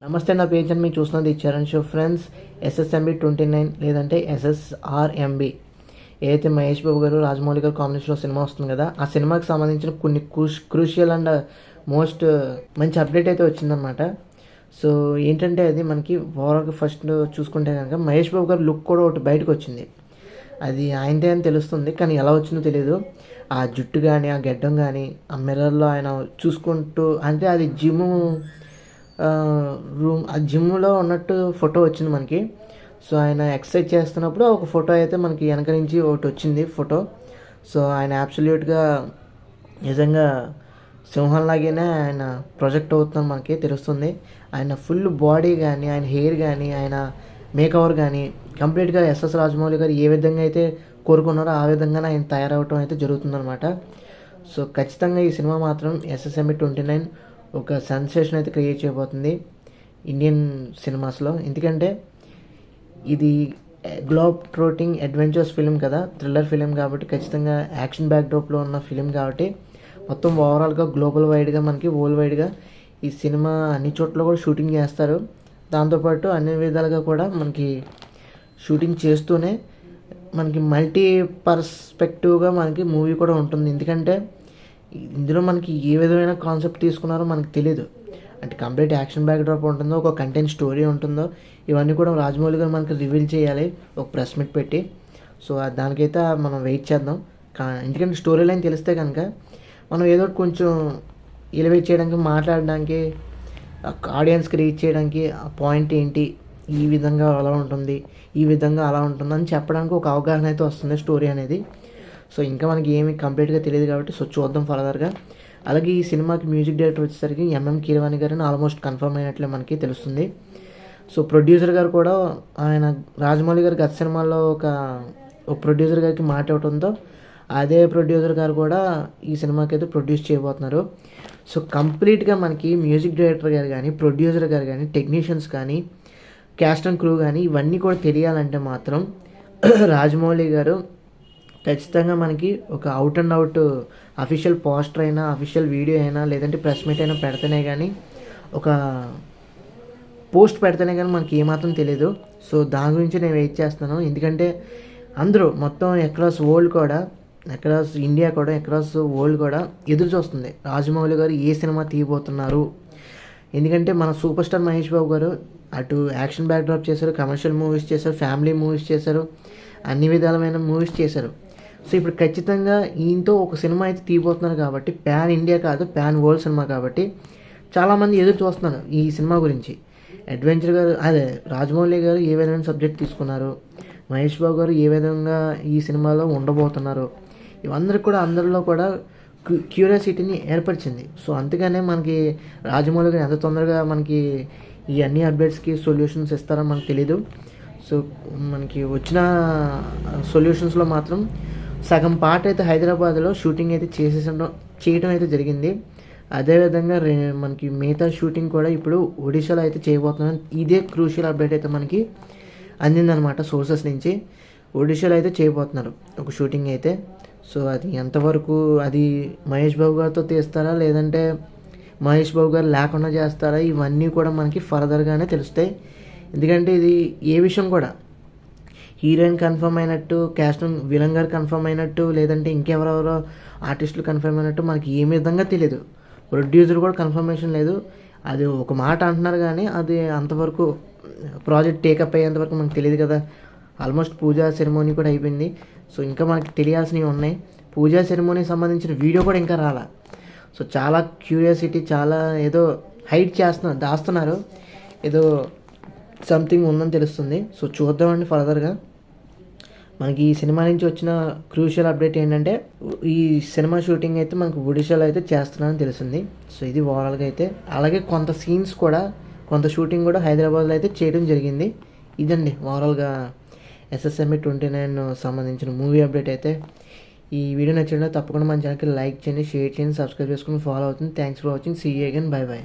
నమస్తే, నా పేజ్ అని మీకు చూస్తున్నది చరణ్ షో ఫ్రెండ్స్. SSMB 29 లేదంటే SSRMB ఏదైతే మహేష్ బాబు గారు రాజమౌళి గారు కాంబినేషన్లో సినిమా వస్తుంది కదా, ఆ సినిమాకి సంబంధించిన కొన్ని క్రూషియల్ అండ్ మోస్ట్ మంచి అప్డేట్ అయితే వచ్చిందనమాట. సో ఏంటంటే అది మనకి ఓవరాల్గా ఫస్ట్ చూసుకుంటే కనుక మహేష్ బాబు గారు లుక్ కూడా ఒకటి బయటకు వచ్చింది. అది ఆయనదే అని తెలుస్తుంది, కానీ ఎలా వచ్చిందో తెలియదు. ఆ జుట్టు కానీ, ఆ గెడ్డం కానీ, ఆ మిర్రర్లో ఆయన చూసుకుంటూ, అంటే అది రూమ్, ఆ జిమ్లో ఉన్నట్టు ఫోటో వచ్చింది మనకి. సో ఆయన ఎక్సర్సైజ్ చేస్తున్నప్పుడు ఒక ఫోటో అయితే మనకి వెనక నుంచి ఒకటి వచ్చింది ఫోటో. సో ఆయన అబ్సల్యూట్గా నిజంగా సింహంలాగానే ఆయన ప్రొజెక్ట్ అవుతుందని మనకి తెలుస్తుంది. ఆయన ఫుల్ బాడీ కానీ, ఆయన హెయిర్ కానీ, ఆయన మేకవర్ కానీ కంప్లీట్గా ఎస్ఎస్ రాజమౌళి గారు ఏ విధంగా అయితే కోరుకున్నారో ఆ విధంగానే ఆయన తయారవటం అయితే జరుగుతుందన్నమాట. సో ఖచ్చితంగా ఈ సినిమా మాత్రం SSMB 29 ఒక సెన్సేషన్ అయితే క్రియేట్ చేయబోతుంది ఇండియన్ సినిమాస్లో. ఎందుకంటే ఇది గ్లోబ్ ట్రోటింగ్ అడ్వెంచర్స్ ఫిలిం కదా, థ్రిల్లర్ ఫిలిం కాబట్టి, ఖచ్చితంగా యాక్షన్ బ్యాక్డ్రాప్లో ఉన్న ఫిలిం కాబట్టి మొత్తం ఓవరాల్గా గ్లోబల్ వైడ్గా మనకి వరల్డ్ వైడ్గా ఈ సినిమా అన్ని చోట్ల కూడా షూటింగ్ చేస్తారు. దాంతోపాటు అన్ని విధాలుగా కూడా మనకి షూటింగ్ చేస్తూనే మనకి మల్టీ పర్స్పెక్టివ్గా మనకి మూవీ కూడా ఉంటుంది. ఎందుకంటే ఇందులో మనకి ఏ విధమైన కాన్సెప్ట్ తీసుకున్నారో మనకు తెలియదు. అంటే కంప్లీట్ యాక్షన్ బ్యాక్డ్రాప్ ఉంటుందో, ఒక కంటెంట్ స్టోరీ ఉంటుందో, ఇవన్నీ కూడా రాజమౌళి గారు మనకి రివీల్ చేయాలి ఒక ప్రెస్ మీట్ పెట్టి. సో దానికైతే మనం వెయిట్ చేద్దాం. ఎందుకంటే స్టోరీ లైన్ తెలిస్తే కనుక మనం ఏదో కొంచెం ఎలివేట్ చేయడానికి, మాట్లాడడానికి, ఆడియన్స్కి రీచ్ చేయడానికి ఆ పాయింట్ ఏంటి, ఈ విధంగా అలా ఉంటుంది, ఈ విధంగా అలా ఉంటుంది అని చెప్పడానికి ఒక అవగాహన అయితే వస్తుంది స్టోరీ అనేది. సో ఇంకా మనకి ఏమి కంప్లీట్గా తెలియదు కాబట్టి సో చూద్దాం ఫర్దర్గా. అలాగే ఈ సినిమాకి మ్యూజిక్ డైరెక్టర్ వచ్చేసరికి MM కీరవాణి గారిని ఆల్మోస్ట్ కన్ఫర్మ్ అయినట్లే మనకి తెలుస్తుంది. సో ప్రొడ్యూసర్ గారు కూడా ఆయన రాజమౌళి గారి గత సినిమాల్లో ఒక ప్రొడ్యూసర్ గారికి మాట ఇవ్వడంతో అదే ప్రొడ్యూసర్ గారు కూడా ఈ సినిమాకి అయితే ప్రొడ్యూస్ చేయబోతున్నారు. సో కంప్లీట్గా మనకి మ్యూజిక్ డైరెక్టర్ గారు కానీ, ప్రొడ్యూసర్ గారు కానీ, టెక్నీషియన్స్ కానీ, క్యాస్ట్ అండ్ క్రూ కానీ ఇవన్నీ కూడా తెలియాలంటే మాత్రం రాజమౌళి గారు ఖచ్చితంగా మనకి ఒక out and out official poster అయినా, అఫీషియల్ వీడియో అయినా, లేదంటే ప్రెస్ మీట్ అయినా పెడితేనే కానీ, ఒక పోస్ట్ పెడితేనే కానీ మనకి ఏమాత్రం తెలియదు. సో దాని గురించి నేను వెయిట్ చేస్తున్నాను. ఎందుకంటే అందరూ మొత్తం అక్రాస్ వరల్డ్ కూడా, అక్రాస్ ఇండియా కూడా, అక్రాస్ వరల్డ్ కూడా ఎదురు చూస్తుంది రాజమౌళి గారు ఏ సినిమా తీయబోతున్నారు. ఎందుకంటే మన సూపర్ స్టార్ మహేష్ బాబు గారు అటు యాక్షన్ బ్యాక్డ్రాప్ చేశారు, కమర్షియల్ మూవీస్ చేశారు, ఫ్యామిలీ మూవీస్ చేశారు, అన్ని విధాలమైన మూవీస్ చేశారు. సో ఇప్పుడు ఖచ్చితంగా ఈయనతో ఒక సినిమా అయితే తీయబోతున్నారు కాబట్టి, ప్యాన్ ఇండియా కాదు, ప్యాన్ వరల్డ్ సినిమా కాబట్టి చాలామంది ఎదురు చూస్తున్నారు ఈ సినిమా గురించి. అడ్వెంచర్ గారు, అదే రాజమౌళి గారు ఏ విధమైన సబ్జెక్ట్ తీసుకున్నారు, మహేష్ బాబు గారు ఏ విధంగా ఈ సినిమాలో ఉండబోతున్నారు, ఇవందరికీ కూడా అందరిలో కూడా క్యూరియాసిటీని ఏర్పరిచింది. సో అందుకనే మనకి రాజమౌళి గారు ఎంత తొందరగా మనకి ఈ అన్ని అప్డేట్స్కి సొల్యూషన్స్ ఇస్తారో మనకు తెలీదు. సో మనకి వచ్చిన సొల్యూషన్స్లో మాత్రం సగం పార్ట్ అయితే హైదరాబాద్లో షూటింగ్ అయితే చేయడం అయితే జరిగింది. అదేవిధంగా మనకి మిగతా షూటింగ్ కూడా ఇప్పుడు ఒడిశాలో అయితే చేయబోతున్నాం. ఇదే క్రూషియల్ అప్డేట్ అయితే మనకి అందిందనమాట సోర్సెస్ నుంచి. ఒడిశాలో అయితే చేయబోతున్నారు ఒక షూటింగ్ అయితే. సో అది ఎంతవరకు, అది మహేష్ బాబు గారితో తీస్తారా, లేదంటే మహేష్ బాబు గారు లేకుండా చేస్తారా, ఇవన్నీ కూడా మనకి ఫర్దర్గానే తెలుస్తాయి. ఎందుకంటే ఇది ఏ విషయం కూడా హీరోయిన్ కన్ఫర్మ్ అయినట్టు, క్యాస్ట్ విలన్ గారు కన్ఫర్మ్ అయినట్టు, లేదంటే ఇంకెవరెవరో ఆర్టిస్టులు కన్ఫర్మ్ అయినట్టు మనకి ఏ విధంగా తెలియదు. ప్రొడ్యూసర్ కూడా కన్ఫర్మేషన్ లేదు. అది ఒక మాట అంటున్నారు కానీ అది అంతవరకు ప్రాజెక్ట్ టేకప్ అయ్యేంతవరకు మనకు తెలియదు కదా. ఆల్మోస్ట్ పూజా సెరమోనీ కూడా అయిపోయింది. సో ఇంకా మనకి తెలియాల్సినవి ఉన్నాయి. పూజా సెరమోనీకి సంబంధించిన వీడియో కూడా ఇంకా రాలా. సో చాలా క్యూరియాసిటీ, చాలా ఏదో హైడ్ దాస్తున్నారు, ఏదో సంథింగ్ ఉందని తెలుస్తుంది. సో చూద్దామండి ఫర్దర్గా. మనకి ఈ సినిమా నుంచి వచ్చిన క్రూషియల్ అప్డేట్ ఏంటంటే ఈ సినిమా షూటింగ్ అయితే మనకు ఒడిశాలో అయితే చేస్తున్నారని తెలిసింది. సో ఇది ఓవరాల్గా అయితే. అలాగే కొంత సీన్స్ కూడా, కొంత షూటింగ్ కూడా హైదరాబాద్లో అయితే చేయడం జరిగింది. ఇదండి ఓవరాల్గా SSMB 29 సంబంధించిన మూవీ అప్డేట్ అయితే. ఈ వీడియో నచ్చిందో తప్పకుండా మన ఛానల్కి లైక్ చేయండి, షేర్ చేయండి, సబ్స్క్రైబ్ చేసుకుని ఫాలో అవుతుంది. Thanks for watching. See you again. Bye by.